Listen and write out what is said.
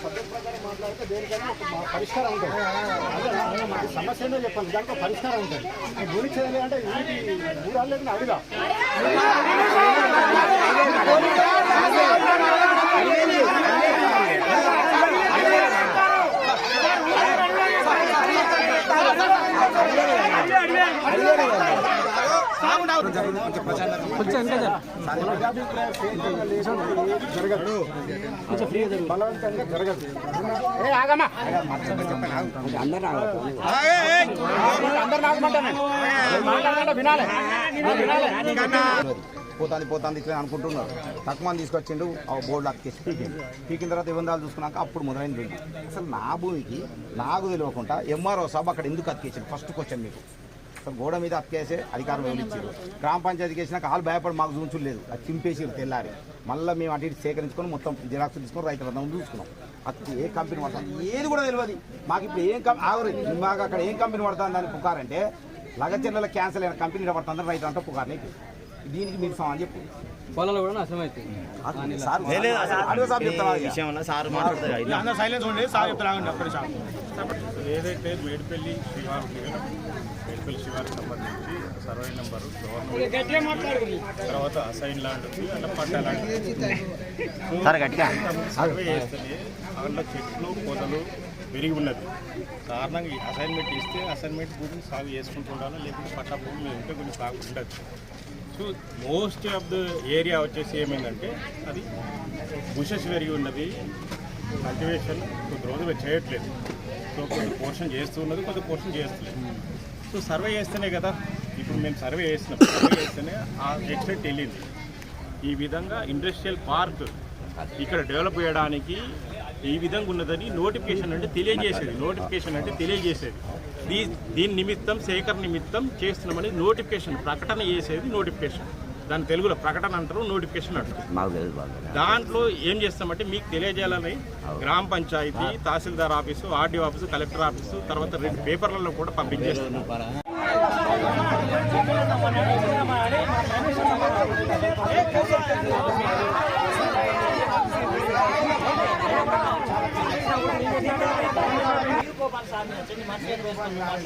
పద్ధతి ప్రకారం మాట్లాడితే దేనికైనా ఒక పరిష్కారం ఉంటుంది. మాకు సమస్య ఏందో చెప్పండి, దానికి పరిష్కారం ఉంటుంది. భూమి చేయాలి అంటే ఊరాలు అడిగా బలవంతంగా జరగదు. పోతాంది ఇట్లా అనుకుంటున్నారు. తక్కువ మంది తీసుకొచ్చిండు, ఆ బోర్డు అక్కేసి పీకిన తర్వాత ఇబ్బందాలు చూసుకున్నాక అప్పుడు మొదలైంది. అసలు నా భూమికి నాకు తెలియకుండా ఎంఆర్ఓ సభ అక్కడ ఎందుకు అతికేసింది? ఫస్ట్ క్వశ్చన్ మీకు. అసలు గోడ మీద అతికేసే అధికారం ఇచ్చారు. గ్రామ పంచాయతీకి వేసినాక వాళ్ళు భయపడి మాకు చూంచులేదు, అది చింపేసి తెల్లారి మళ్ళీ మేము అటు ఇటు సేకరించుకొని మొత్తం జిరాక్స్ తీసుకొని రైతులందరం చూసుకున్నాం. అది ఏ కంపెనీ పడుతుంది ఏది కూడా తెలియదు మాకు. ఇప్పుడు మాకు అక్కడ ఏం కంపెనీ పడుతుంది అని పుకారంటే లగచెర్ల క్యాన్సల్ అయిన కంపెనీ పడుతుందని రైతులంతా పుకార్ని. దీనికి మీరు సమానం చెప్పు. పొలాలు కూడా నష్టమైతే ఏదైతే మేడిపల్లి శివారికి సంబంధించి సర్వే నెంబరు గవర్నమెంట్ తర్వాత అసైన్ ల్యాండ్ అలా పట్టా ల్యాండ్ సర్వే చేస్తేనే అందులో చెట్లు పొదలు పెరిగి ఉన్నది. కారణంగా అసైన్మెంట్ ఇస్తే అసైన్మెంట్ భూమిని సాగు చేసుకుంటుండాలి, లేకపోతే పట్టా భూమి ఉంటే కొన్ని సాగు ఉండదు. So most of the area వచ్చేసి ఏమైందంటే అది బుషెస్ పెరిగి ఉన్నది, కల్టివేషన్ కొద్ది రోజులు చేయట్లేదు. సో కొద్ది పోర్షన్ చేస్తున్నది, కొద్ది పోర్షన్ చేస్తలేదు. సో సర్వే చేస్తేనే కదా ఇప్పుడు మేము సర్వే చేస్తేనే ఆ ఎక్స్టెంట్ వెళ్ళింది. ఈ విధంగా ఇండస్ట్రియల్ పార్క్ ఇక్కడ డెవలప్ చేయడానికి ఈ విధంగా ఉన్నదని నోటిఫికేషన్ అంటే తెలియజేసేది. దీని నిమిత్తం సేకరణ నిమిత్తం చేస్తున్నామని నోటిఫికేషన్ ప్రకటన చేసేది. నోటిఫికేషన్ దాని తెలుగులో ప్రకటన అంటారు, నోటిఫికేషన్ అంటారు. దాంట్లో ఏం చేస్తామంటే మీకు తెలియజేయాలని గ్రామ panchayat, tehsildar office, RDO office, collector office, తర్వాత 2 పేపర్లలో కూడా పంపించేస్తున్నాం.